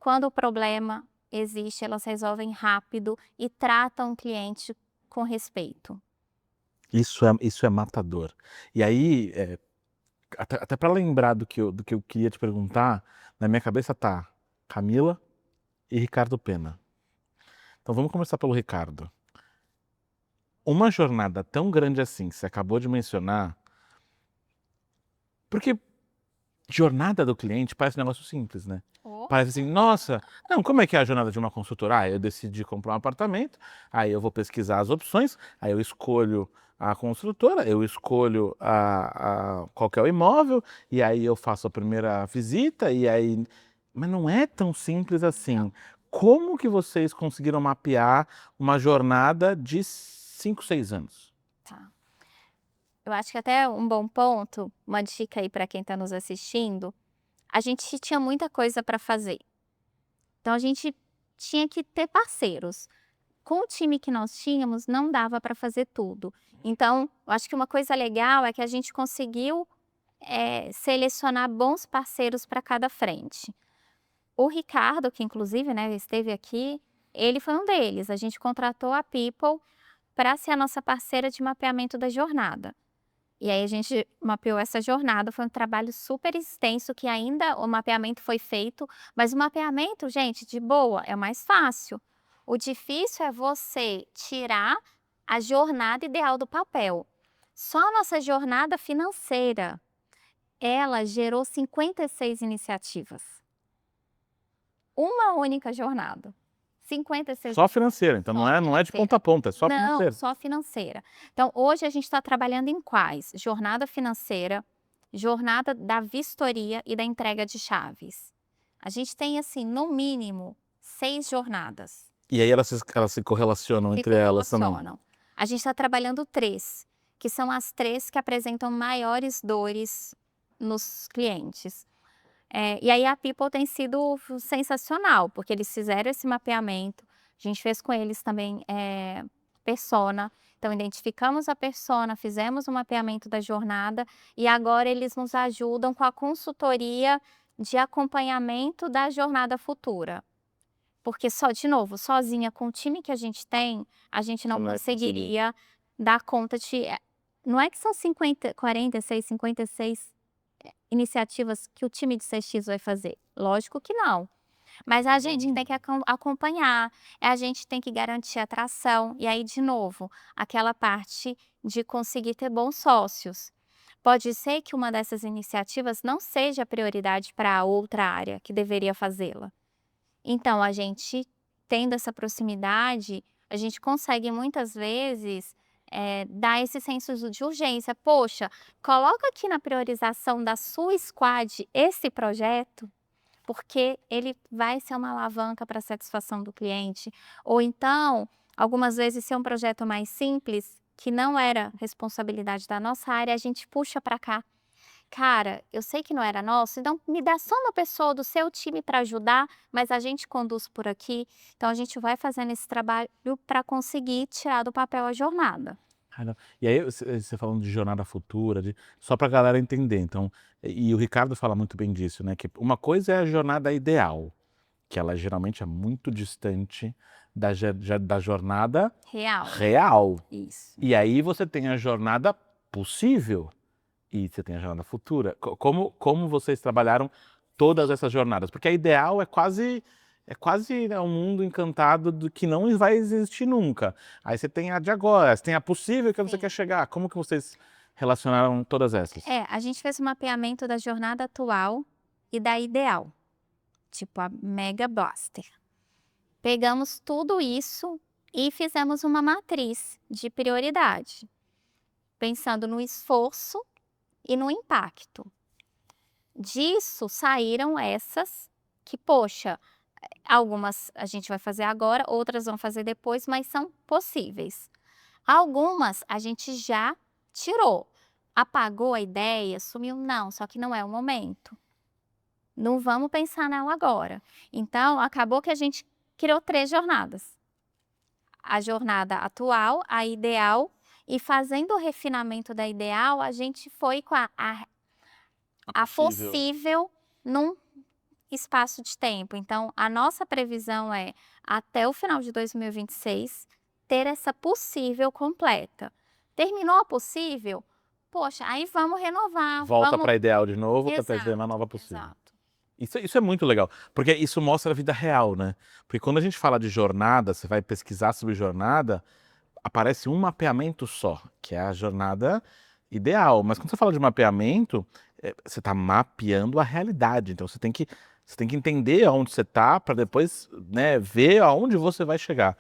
Quando o problema existe, elas resolvem rápido e tratam o cliente com respeito. Isso é matador. E aí, até para lembrar do que eu queria te perguntar, na minha cabeça tá Camila e Ricardo Pena. Então vamos começar pelo Ricardo. Uma jornada tão grande assim, que você acabou de mencionar, porque jornada do cliente parece um negócio simples, né? Oh. Parece assim, nossa, não, como é que é a jornada de uma consultora? Eu decidi comprar um apartamento, aí eu vou pesquisar as opções, aí eu escolho a construtora, eu escolho qual que é o imóvel, e aí eu faço a primeira visita, e aí... Mas não é tão simples assim. Como que vocês conseguiram mapear uma jornada de 5, 6 anos? Tá. Eu acho que até um bom ponto, uma dica aí para quem está nos assistindo, a gente tinha muita coisa para fazer. Então a gente tinha que ter parceiros. Com o time que nós tínhamos, não dava para fazer tudo. Então, eu acho que uma coisa legal é que a gente conseguiu selecionar bons parceiros para cada frente. O Ricardo, que inclusive, né, esteve aqui, ele foi um deles. A gente contratou a People para ser a nossa parceira de mapeamento da jornada. E aí a gente mapeou essa jornada, foi um trabalho super extenso que ainda o mapeamento foi feito, mas o mapeamento, gente, de boa, é o mais fácil. O difícil é você tirar a jornada ideal do papel. Só a nossa jornada financeira, ela gerou 56 iniciativas. Uma única jornada. 56 Só financeira, então não é de financeira. ponta a ponta, é só Não, financeira. só financeira. Então, hoje a gente está trabalhando em quais? Jornada financeira, jornada da vistoria e da entrega de chaves. A gente tem, assim, no mínimo, 6 jornadas E aí elas se correlacionam que entre elas também. correlacionam. A gente está trabalhando 3, que são as 3 que apresentam maiores dores nos clientes. E aí a People tem sido sensacional, porque eles fizeram esse mapeamento, a gente fez com eles também persona, então identificamos a persona, fizemos o mapeamento da jornada e agora eles nos ajudam com a consultoria de acompanhamento da jornada futura. Porque de novo, sozinha com o time que a gente tem, a gente não Não vai conseguir. conseguiria dar conta de... Não é que são 46, 56 iniciativas que o time de CX vai fazer. Lógico que não. Mas a gente tem que acompanhar, a gente tem que garantir a atração. E aí, de novo, aquela parte de conseguir ter bons sócios. Pode ser que uma dessas iniciativas não seja prioridade para outra área que deveria fazê-la. Então, a gente, tendo essa proximidade, a gente consegue muitas vezes dar esse senso de urgência. Poxa, coloca aqui na priorização da sua squad esse projeto, porque ele vai ser uma alavanca para a satisfação do cliente. Ou então, algumas vezes, se é um projeto mais simples, que não era responsabilidade da nossa área, a gente puxa para cá. Cara, eu sei que não era nosso, então me dá só uma pessoa do seu time para ajudar, mas a gente conduz por aqui. Então a gente vai fazendo esse trabalho para conseguir tirar do papel a jornada. E aí você falando de jornada futura, só para a galera entender, então, e o Ricardo fala muito bem disso, né, que uma coisa é a jornada ideal, que ela geralmente é muito distante da jornada real. Isso. E aí você tem a jornada possível e você tem a jornada futura. Como vocês trabalharam todas essas jornadas? Porque a ideal é quase né, um mundo encantado do que não vai existir nunca. Aí você tem a de agora, você tem a possível que você quer chegar. Como que vocês relacionaram todas essas? A gente fez um mapeamento da jornada atual e da ideal, tipo a Mega Blaster. Pegamos tudo isso e fizemos uma matriz de prioridade, pensando no esforço e no impacto. Disso saíram essas que, poxa, algumas a gente vai fazer agora, outras vão fazer depois, mas são possíveis. Algumas a gente já tirou. Apagou a ideia, sumiu, não, só que não é o momento. Não vamos pensar nela agora. Então, acabou que a gente criou 3 jornadas. A jornada atual, a ideal, e fazendo o refinamento da ideal, a gente foi com a possível num espaço de tempo. Então, a nossa previsão é, até o final de 2026, ter essa possível completa. Terminou a possível? Poxa, aí vamos renovar. Volta para ideal de novo, para ter uma nova possível. Exato. Isso é muito legal, porque isso mostra a vida real, né? Porque quando a gente fala de jornada, você vai pesquisar sobre jornada, aparece um mapeamento só, que é a jornada ideal. Mas quando você fala de mapeamento, você está mapeando a realidade. Então você tem que entender aonde você está para depois, né, ver aonde você vai chegar.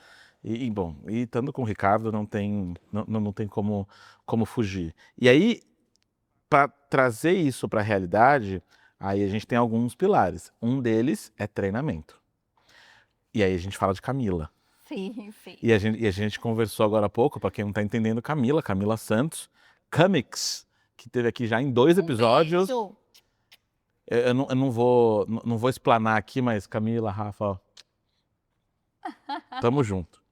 Bom, estando com o Ricardo não tem como fugir. E aí, para trazer isso para a realidade, aí a gente tem alguns pilares. Um deles é treinamento. E aí a gente fala de Camila. Sim, sim. E a gente conversou agora há pouco, para quem não está entendendo, Camila Santos, Camix, que teve aqui já em 2 episódios. Beijo. Eu não vou explanar aqui, mas Camila, Rafa, ó, tamo junto.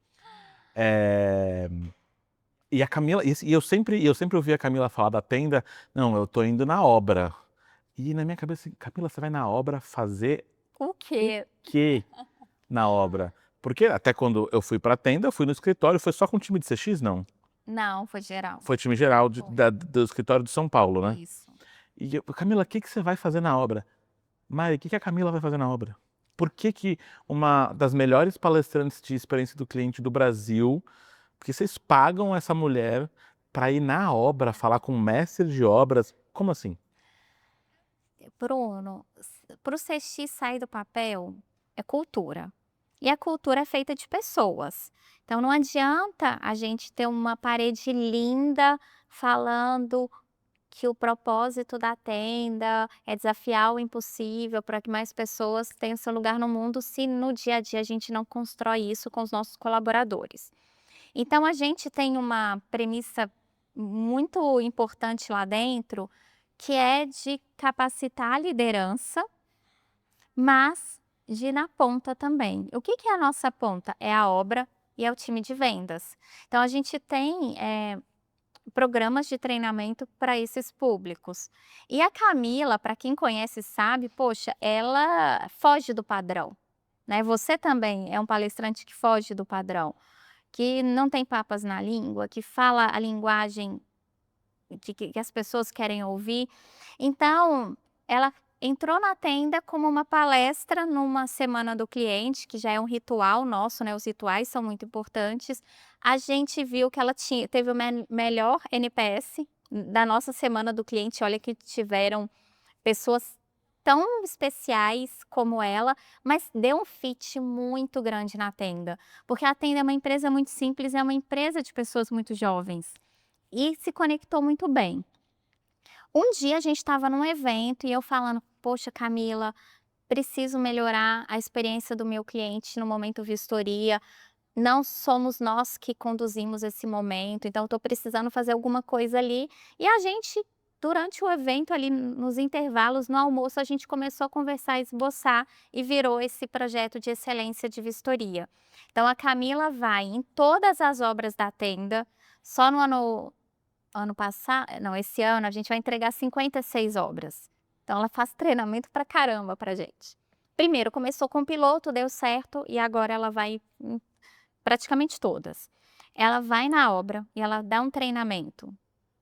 E a Camila, e eu sempre ouvi a Camila falar da tenda, não, eu tô indo na obra. E na minha cabeça, Camila, você vai na obra fazer O quê? o quê na obra? Porque até quando eu fui pra tenda, eu fui no escritório, foi só com o time de CX, não? Não, foi geral. Foi time geral Foi. do escritório de São Paulo, né? Isso. E Camila, o que você vai fazer na obra? Mari, o que a Camila vai fazer na obra? Por que uma das melhores palestrantes de experiência do cliente do Brasil, porque vocês pagam essa mulher para ir na obra, falar com o mestre de obras? Como assim? Bruno, para o CX sair do papel, é cultura. E a cultura é feita de pessoas. Então não adianta a gente ter uma parede linda falando que o propósito da tenda é desafiar o impossível para que mais pessoas tenham seu lugar no mundo, se no dia a dia a gente não constrói isso com os nossos colaboradores. Então a gente tem uma premissa muito importante lá dentro, que é de capacitar a liderança, mas de ir na ponta também. O que é a nossa ponta? É a obra e é o time de vendas. Então a gente tem programas de treinamento para esses públicos. E a Camila, para quem conhece sabe, poxa, ela foge do padrão, né. Você também é um palestrante que foge do padrão, que não tem papas na língua, que fala a linguagem de que as pessoas querem ouvir. Então, ela entrou na tenda como uma palestra numa semana do cliente, que já é um ritual nosso, né, os rituais são muito importantes. A gente viu que ela teve o melhor NPS da nossa semana do cliente, olha que tiveram pessoas tão especiais como ela, mas deu um fit muito grande na tenda, porque a tenda é uma empresa muito simples, é uma empresa de pessoas muito jovens, e se conectou muito bem. Um dia a gente estava num evento e eu falando: "Poxa, Camila, preciso melhorar a experiência do meu cliente no momento vistoria. Não somos nós que conduzimos esse momento, então estou precisando fazer alguma coisa ali". E a gente, durante o evento ali nos intervalos, no almoço, a gente começou a conversar, esboçar e virou esse projeto de excelência de vistoria. Então a Camila vai em todas as obras da tenda, só no ano passado, não, esse ano a gente vai entregar 56 obras. Então ela faz treinamento pra caramba pra gente. Primeiro começou com o piloto, deu certo e agora ela vai em praticamente todas. Ela vai na obra e ela dá um treinamento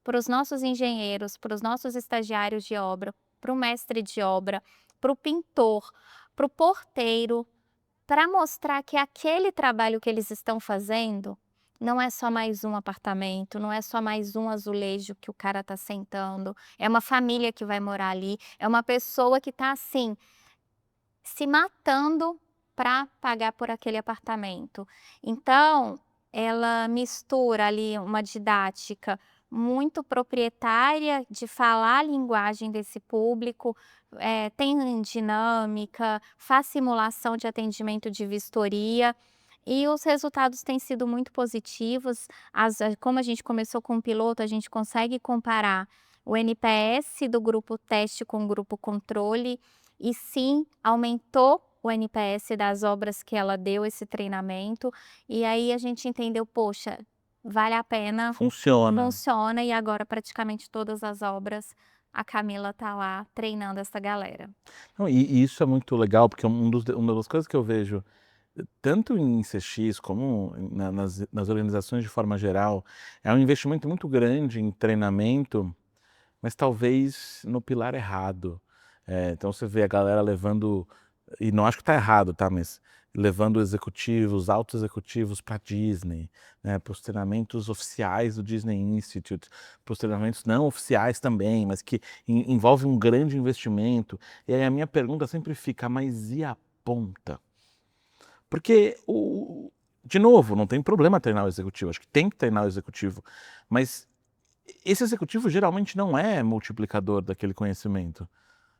para os nossos engenheiros, para os nossos estagiários de obra, para o mestre de obra, para o pintor, para o porteiro, para mostrar que aquele trabalho que eles estão fazendo não é só mais um apartamento, não é só mais um azulejo que o cara está sentando, é uma família que vai morar ali, é uma pessoa que está assim, se matando para pagar por aquele apartamento. Então, ela mistura ali uma didática muito proprietária de falar a linguagem desse público, tem dinâmica, faz simulação de atendimento de vistoria, e os resultados têm sido muito positivos. Como a gente começou com o piloto, a gente consegue comparar o NPS do grupo teste com o grupo controle, e sim, aumentou o NPS das obras que ela deu esse treinamento, e aí a gente entendeu: "Poxa, vale a pena, Funciona. funciona", e agora praticamente todas as obras, a Camila tá lá treinando essa galera. Não, e isso é muito legal, porque uma das coisas que eu vejo, tanto em CX como nas organizações de forma geral, é um investimento muito grande em treinamento, mas talvez no pilar errado. Então você vê a galera levando, e não acho que está errado, tá, mas levando executivos, altos executivos para Disney, né, para os treinamentos oficiais do Disney Institute, para os treinamentos não oficiais também, mas que envolve um grande investimento. E aí a minha pergunta sempre fica: mas e a ponta? Porque de novo, não tem problema treinar o executivo, acho que tem que treinar o executivo, mas esse executivo geralmente não é multiplicador daquele conhecimento,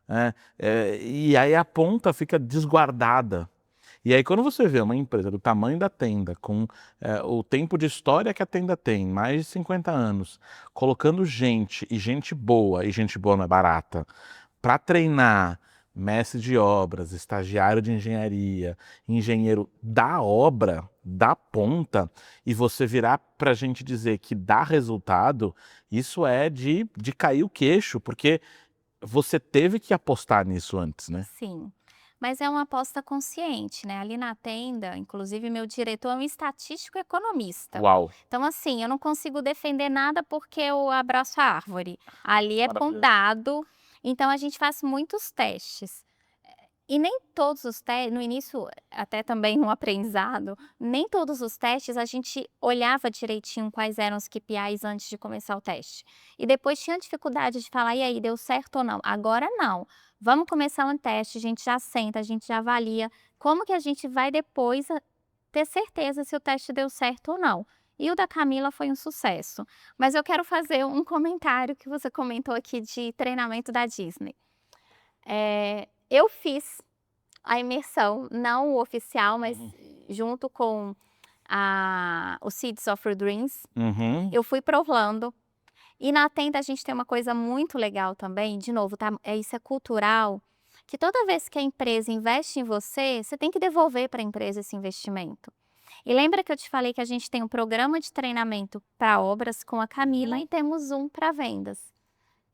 né, e aí a ponta fica desguardada. E aí quando você vê uma empresa do tamanho da Tenda, com, o tempo de história que a Tenda tem, mais de 50 anos, colocando gente, e gente boa não é barata, para treinar mestre de obras, estagiário de engenharia, engenheiro da obra, da ponta, e você virar para a gente dizer que dá resultado, isso é de cair o queixo, porque você teve que apostar nisso antes, né? Sim. Mas é uma aposta consciente, né, ali na tenda, inclusive meu diretor é um estatístico economista. Uau, Então assim, eu não consigo defender nada porque eu abraço a árvore. Ali é com maravilhoso. dado, então a gente faz muitos testes. E nem todos os testes, no início, até também um aprendizado, nem todos os testes a gente olhava direitinho quais eram os KPIs antes de começar o teste. E depois tinha dificuldade de falar: "E aí, deu certo ou não?". Agora não. Vamos começar um teste, a gente já senta, a gente já avalia. Como que a gente vai depois ter certeza se o teste deu certo ou não? E o da Camila foi um sucesso. Mas eu quero fazer um comentário que você comentou aqui de treinamento da Disney. Eu fiz a imersão, não o oficial, mas Uhum. junto com o Seeds of Your Dreams, Uhum. eu fui provando. E na tenda a gente tem uma coisa muito legal também, de novo, tá, isso é cultural, que toda vez que a empresa investe em você, você tem que devolver para a empresa esse investimento. E lembra que eu te falei que a gente tem um programa de treinamento para obras com a Camila e temos um para vendas.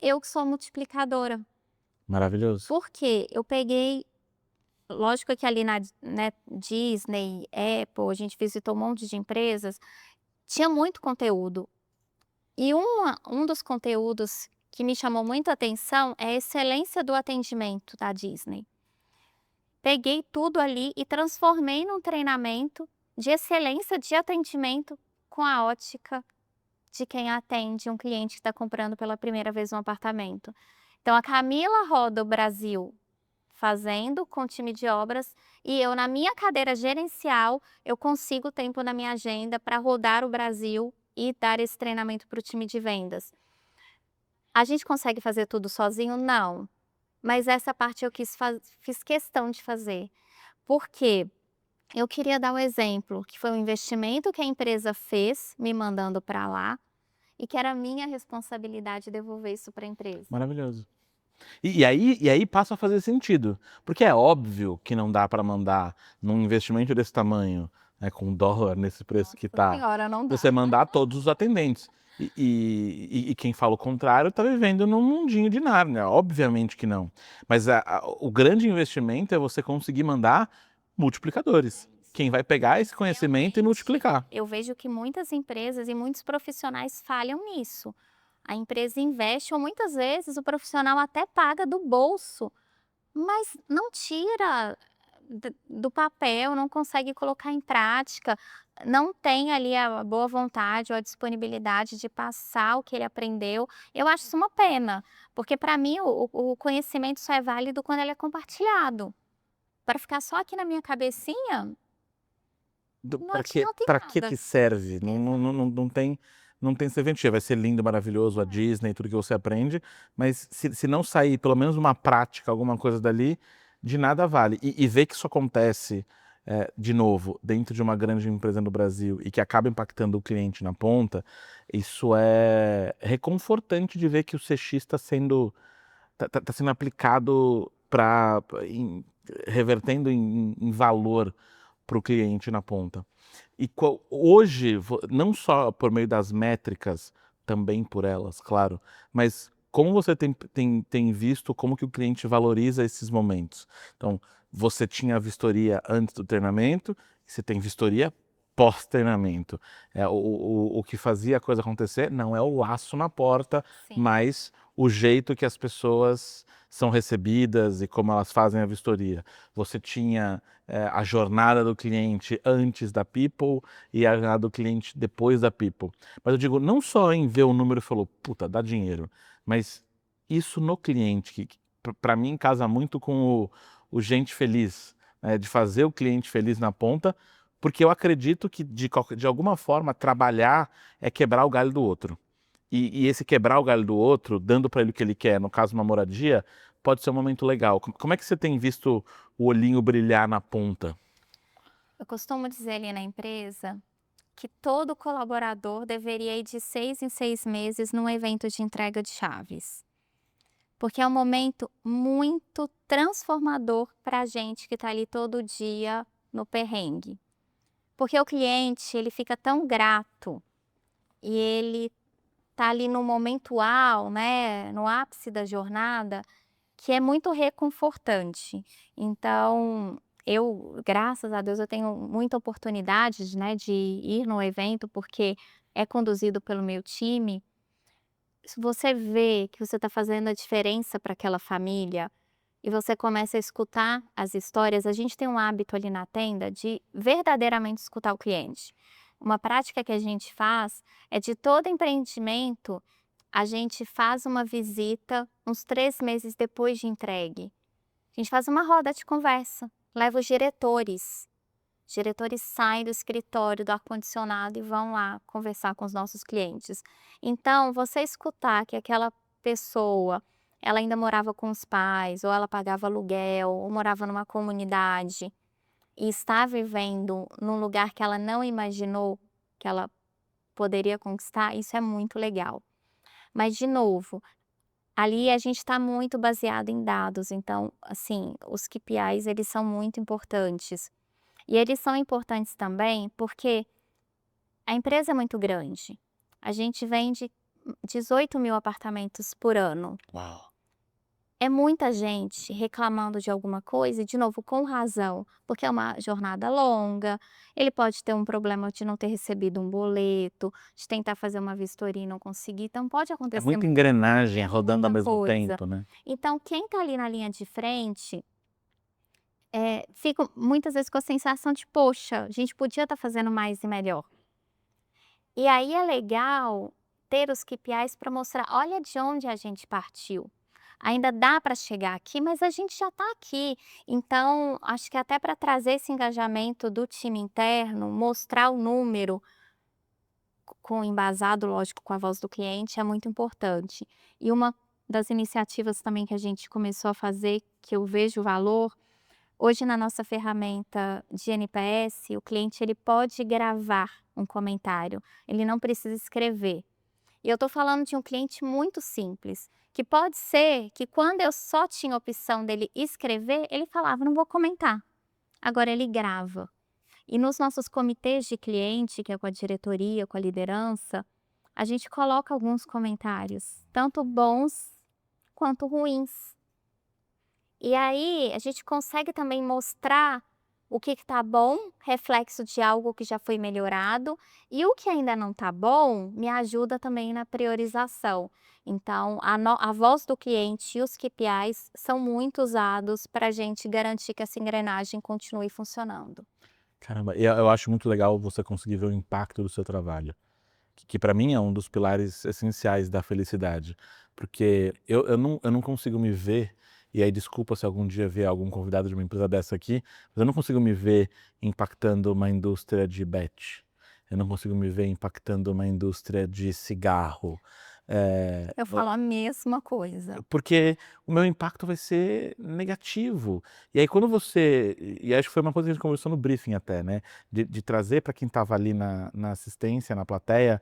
Eu que sou multiplicadora. Maravilhoso. Por quê? Eu peguei. Lógico que ali na né, Disney, Apple, a gente visitou um monte de empresas, tinha muito conteúdo. E um dos conteúdos que me chamou muito a atenção é a excelência do atendimento da Disney. Peguei tudo ali e transformei num treinamento de excelência de atendimento com a ótica de quem atende um cliente que está comprando pela primeira vez um apartamento. Então a Camila roda o Brasil fazendo com o time de obras e eu na minha cadeira gerencial, eu consigo tempo na minha agenda para rodar o Brasil e dar esse treinamento para o time de vendas. A gente consegue fazer tudo sozinho? Não, mas essa parte eu fiz questão de fazer. Por quê? Eu queria dar um exemplo, que foi um investimento que a empresa fez me mandando para lá e que era minha responsabilidade devolver isso para a empresa. Maravilhoso. E aí passa a fazer sentido, porque é óbvio que não dá para mandar num investimento desse tamanho, né, com o dólar nesse preço que Nossa tá, senhora, não dá. você mandar todos os atendentes. E quem fala o contrário tá vivendo num mundinho de Nárnia, obviamente que não. Mas o grande investimento é você conseguir mandar multiplicadores. Quem vai pegar esse conhecimento e Realmente, multiplicar. eu vejo que muitas empresas e muitos profissionais falham nisso. A empresa investe ou muitas vezes o profissional até paga do bolso, mas não tira do papel, não consegue colocar em prática, não tem ali a boa vontade ou a disponibilidade de passar o que ele aprendeu. Eu acho isso uma pena, porque para mim o conhecimento só é válido quando ele é compartilhado. Para ficar só aqui na minha cabecinha, não Para adianta em pra que nada. serve? Exato. Não tem serventia. Vai ser lindo, maravilhoso, a Disney, tudo que você aprende, mas se não sair pelo menos uma prática, alguma coisa dali, de nada vale. E ver que isso acontece, de novo, dentro de uma grande empresa no Brasil e que acaba impactando o cliente na ponta, isso é reconfortante de ver que o CX está sendo tá sendo aplicado para revertendo em valor para o cliente na ponta. E hoje, não só por meio das métricas, também por elas, claro, mas como você tem visto como que o cliente valoriza esses momentos? Então, você tinha a vistoria antes do treinamento, você tem vistoria pós-treinamento. O que fazia a coisa acontecer não é o laço na porta, Sim. mas o jeito que as pessoas são recebidas e como elas fazem a vistoria. Você tinha a jornada do cliente antes da People e a jornada do cliente depois da People. Mas eu digo, não só em ver o número e falou, puta, dá dinheiro, mas isso no cliente, que para mim casa muito com o gente feliz, né, de fazer o cliente feliz na ponta, porque eu acredito que de alguma forma trabalhar é quebrar o galho do outro. E esse quebrar o galho do outro, dando para ele o que ele quer, no caso uma moradia, pode ser um momento legal. Como é que você tem visto o olhinho brilhar na ponta? Eu costumo dizer ali na empresa que todo colaborador deveria ir de 6 em 6 meses num evento de entrega de chaves. Porque é um momento muito transformador para a gente que está ali todo dia no perrengue. Porque o cliente, ele fica tão grato e ele tá ali no momento né, no ápice da jornada, que é muito reconfortante. Então, graças a Deus, eu tenho muita oportunidade, né, de ir no evento, porque é conduzido pelo meu time. Se você vê que você está fazendo a diferença para aquela família e você começa a escutar as histórias, a gente tem um hábito ali na tenda de verdadeiramente escutar o cliente. Uma prática que a gente faz é de todo empreendimento, a gente faz uma visita uns 3 meses depois de entregue. A gente faz uma roda de conversa, leva os diretores. Os diretores saem do escritório, do ar-condicionado e vão lá conversar com os nossos clientes. Então, você escutar que aquela pessoa, ela ainda morava com os pais, ou ela pagava aluguel, ou morava numa comunidade, e está vivendo num lugar que ela não imaginou que ela poderia conquistar, isso é muito legal. Mas, de novo, ali a gente está muito baseado em dados, então, assim, os KPIs, eles são muito importantes. E eles são importantes também porque a empresa é muito grande. A gente vende 18.000 apartamentos por ano. Uau. É muita gente reclamando de alguma coisa e, de novo, com razão, porque é uma jornada longa, ele pode ter um problema de não ter recebido um boleto, de tentar fazer uma vistoria e não conseguir, então pode É acontecer muita engrenagem rodando ao muita mesmo coisa. tempo, né? Então quem está ali na linha de frente, fica muitas vezes com a sensação de: "Poxa, a gente podia estar fazendo mais e melhor". E aí é legal ter os KPIs para mostrar: "Olha de onde a gente partiu. Ainda dá para chegar aqui, mas a gente já está aqui". Então, acho que até para trazer esse engajamento do time interno, mostrar o número com embasado, lógico, com a voz do cliente, é muito importante. E uma das iniciativas também que a gente começou a fazer, que eu vejo valor, hoje na nossa ferramenta de NPS, o cliente ele pode gravar um comentário, ele não precisa escrever. E eu estou falando de um cliente muito simples, que pode ser que quando eu só tinha a opção dele escrever, ele falava: "Não vou comentar". Agora ele grava. E nos nossos comitês de cliente, que é com a diretoria, com a liderança, a gente coloca alguns comentários, tanto bons quanto ruins. E aí a gente consegue também mostrar o que está bom, reflexo de algo que já foi melhorado, e o que ainda não está bom, me ajuda também na priorização. Então, a voz do cliente e os KPIs são muito usados para a gente garantir que essa engrenagem continue funcionando. Caramba, e eu acho muito legal você conseguir ver o impacto do seu trabalho, que para mim é um dos pilares essenciais da felicidade, porque eu não consigo me ver, e aí desculpa se algum dia vier algum convidado de uma empresa dessa aqui, mas eu não consigo me ver impactando uma indústria de bet, eu não consigo me ver impactando uma indústria de cigarro, eh, Eu falo a mesma coisa. porque o meu impacto vai ser negativo. E aí quando você e acho que foi uma coisa que a gente conversou no briefing até, né, de trazer para quem estava ali na assistência, na plateia,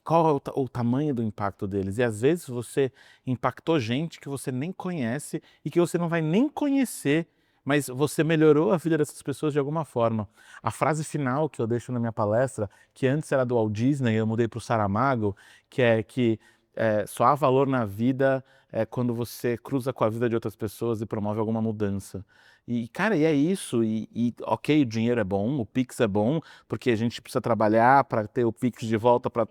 qual é o tamanho do impacto deles. E às vezes você impactou gente que você nem conhece e que você não vai nem conhecer, mas você melhorou a vida dessas pessoas de alguma forma. A frase final que eu deixo na minha palestra, que antes era do Walt Disney, eu mudei para o Saramago, que é que só há valor na vida, quando você cruza com a vida de outras pessoas e promove alguma mudança. E, cara, e é isso. Ok, o dinheiro é bom, o Pix é bom, porque a gente precisa trabalhar para ter o Pix de volta para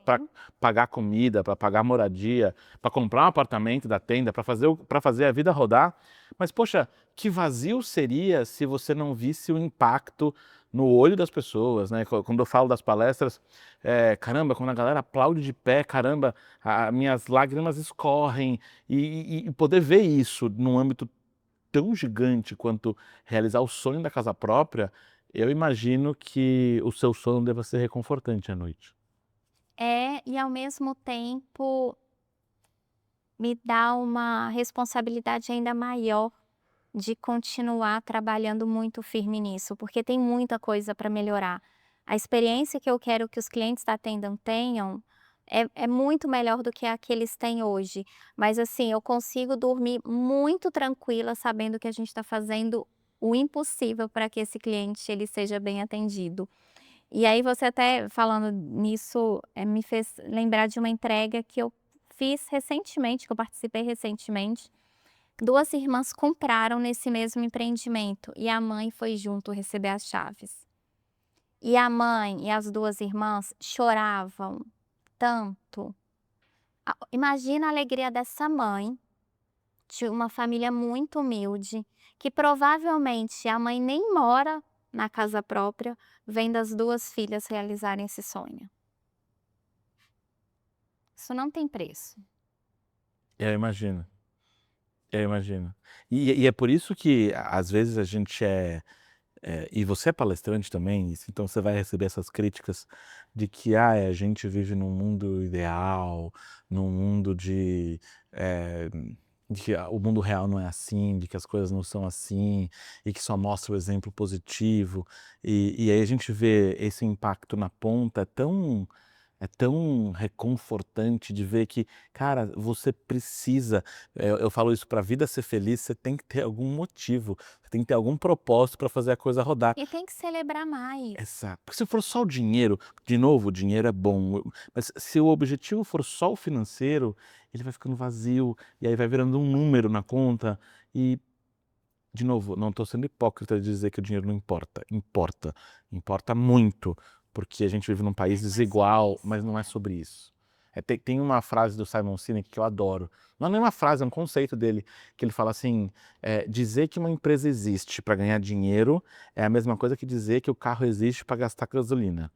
pagar comida, para pagar moradia, para comprar um apartamento da tenda, para fazer a vida rodar. Mas, poxa, que vazio seria se você não visse o impacto no olho das pessoas, né? Quando eu falo das palestras, caramba, quando a galera aplaude de pé, caramba, minhas lágrimas escorrem, e poder ver isso num âmbito tão gigante quanto realizar o sonho da casa própria, eu imagino que o seu sono deva ser reconfortante à noite. É, e ao mesmo tempo me dá uma responsabilidade ainda maior de continuar trabalhando muito firme nisso, porque tem muita coisa para melhorar. A experiência que eu quero que os clientes da Tendam tenham é muito melhor do que a que eles têm hoje. Mas assim, eu consigo dormir muito tranquila sabendo que a gente está fazendo o impossível para que esse cliente ele seja bem atendido. E aí você até falando nisso, me fez lembrar de uma entrega que eu fiz recentemente, que eu participei recentemente, 2 irmãs compraram nesse mesmo empreendimento e a mãe foi junto receber as chaves. E a mãe e as 2 irmãs choravam tanto. Imagina a alegria dessa mãe, de uma família muito humilde, que provavelmente a mãe nem mora na casa própria, vendo as 2 filhas realizarem esse sonho. Isso não tem preço. Eu imagino. Eu imagino. E é por isso que, às vezes, a gente e você é palestrante também, então você vai receber essas críticas de que a gente vive num mundo ideal, num mundo de que o mundo real não é assim, de que as coisas não são assim, e que só mostra o exemplo positivo. E aí a gente vê esse impacto na ponta, é tão reconfortante de ver que, cara, você precisa. Eu falo isso, para a vida ser feliz, você tem que ter algum motivo, você tem que ter algum propósito para fazer a coisa rodar. E tem que celebrar mais. Exato. Porque se for só o dinheiro, de novo, o dinheiro é bom, mas se o objetivo for só o financeiro, ele vai ficando vazio, e aí vai virando um número na conta. E, de novo, não estou sendo hipócrita de dizer que o dinheiro não importa. Importa. Importa muito, porque a gente vive num país Mas não é sobre desigual, isso, mas não é sobre isso. Tem uma frase do Simon Sinek que eu adoro. Não é nem uma frase, é um conceito dele, que ele fala assim: dizer que uma empresa existe para ganhar dinheiro é a mesma coisa que dizer que o carro existe para gastar gasolina.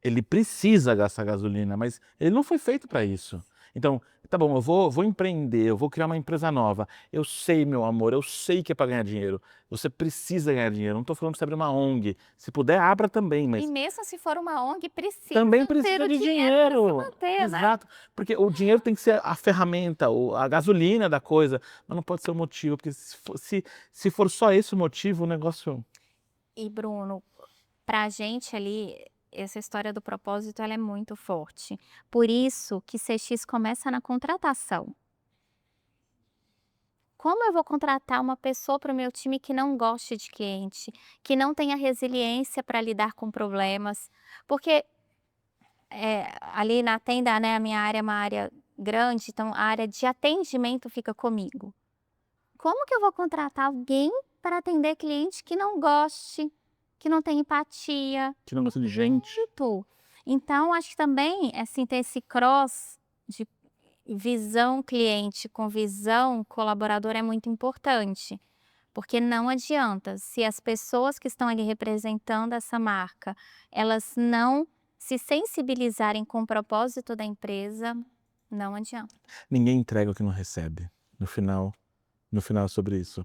Ele precisa gastar gasolina, mas ele não foi feito para isso. Então, tá bom, eu vou empreender, eu vou criar uma empresa nova. Eu sei, meu amor, eu sei que é para ganhar dinheiro. Você precisa ganhar dinheiro. Não estou falando para você abrir uma ONG. Se puder, abra também, E mas mesmo se for uma ONG, também precisa ter precisa o de dinheiro para se dinheiro. manter, né? Exato. Porque o dinheiro tem que ser a ferramenta, a gasolina da coisa, mas não pode ser o motivo, porque se for só esse o motivo, o negócio. E Bruno, pra gente ali, essa história do propósito, ela é muito forte. Por isso que CX começa na contratação. Como eu vou contratar uma pessoa para o meu time que não goste de cliente, que não tenha resiliência para lidar com problemas? Porque ali na Tenda, né, a minha área é uma área grande, então a área de atendimento fica comigo. Como que eu vou contratar alguém para atender cliente que não goste, que não tem empatia? Que não gosta de gente. Muito. Então, acho que também, assim, ter esse cross de visão cliente com visão colaborador é muito importante, porque não adianta, se as pessoas que estão ali representando essa marca, elas não se sensibilizarem com o propósito da empresa, não adianta. Ninguém entrega o que não recebe. No final é sobre isso.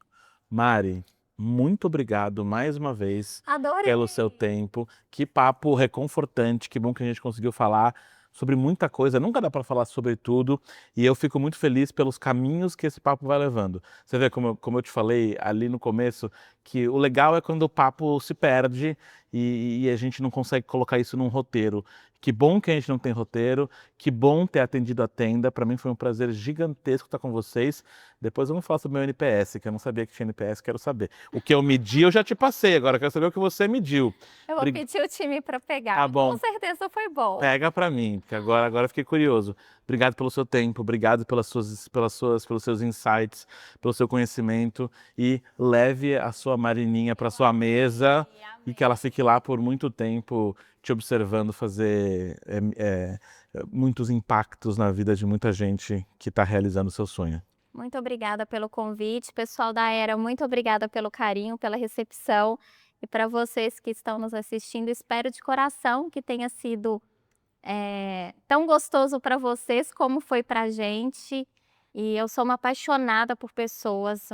Mari, muito obrigado mais uma vez Adorei! pelo seu tempo. Que papo reconfortante, que bom que a gente conseguiu falar sobre muita coisa. Nunca dá para falar sobre tudo, e eu fico muito feliz pelos caminhos que esse papo vai levando. Você vê como eu te falei ali no começo, que o legal é quando o papo se perde e a gente não consegue colocar isso num roteiro. Que bom que a gente não tem roteiro, que bom ter atendido a Tenda. Para mim foi um prazer gigantesco estar com vocês. Depois vamos falar sobre o meu NPS, que eu não sabia que tinha NPS, quero saber. O que eu medi eu já te passei, agora eu quero saber o que você mediu. Eu vou pedir o time para pegar. Tá bom. Com certeza foi bom. Pega pra mim, porque agora eu fiquei curioso. Obrigado pelo seu tempo, obrigado pelos seus insights, pelo seu conhecimento, e leve a sua Marininha para sua mesa e que ela fique lá por muito tempo te observando fazer muitos impactos na vida de muita gente que está realizando o seu sonho. Muito obrigada pelo convite. Pessoal da Era, muito obrigada pelo carinho, pela recepção. E para vocês que estão nos assistindo, espero de coração que tenha sido tão gostoso para vocês como foi para a gente. E eu sou uma apaixonada por pessoas.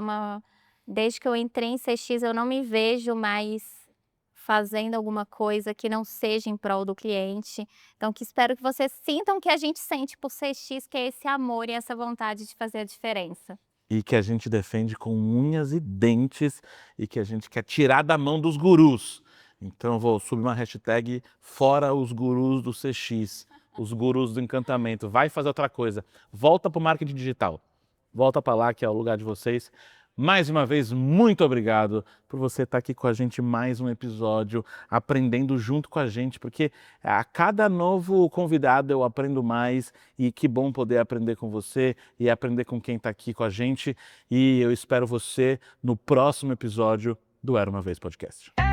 Desde que eu entrei em CX, eu não me vejo mais fazendo alguma coisa que não seja em prol do cliente. Então, espero que vocês sintam o que a gente sente por CX, que é esse amor e essa vontade de fazer a diferença. E que a gente defende com unhas e dentes e que a gente quer tirar da mão dos gurus. Então eu vou subir uma hashtag fora os gurus do CX, os gurus do encantamento. Vai fazer outra coisa. Volta para o marketing digital. Volta para lá, que é o lugar de vocês. mais uma vez, muito obrigado por você estar aqui com a gente mais um episódio, aprendendo junto com a gente, porque a cada novo convidado eu aprendo mais e que bom poder aprender com você e aprender com quem está aqui com a gente. E eu espero você no próximo episódio do Era Uma Vez Podcast.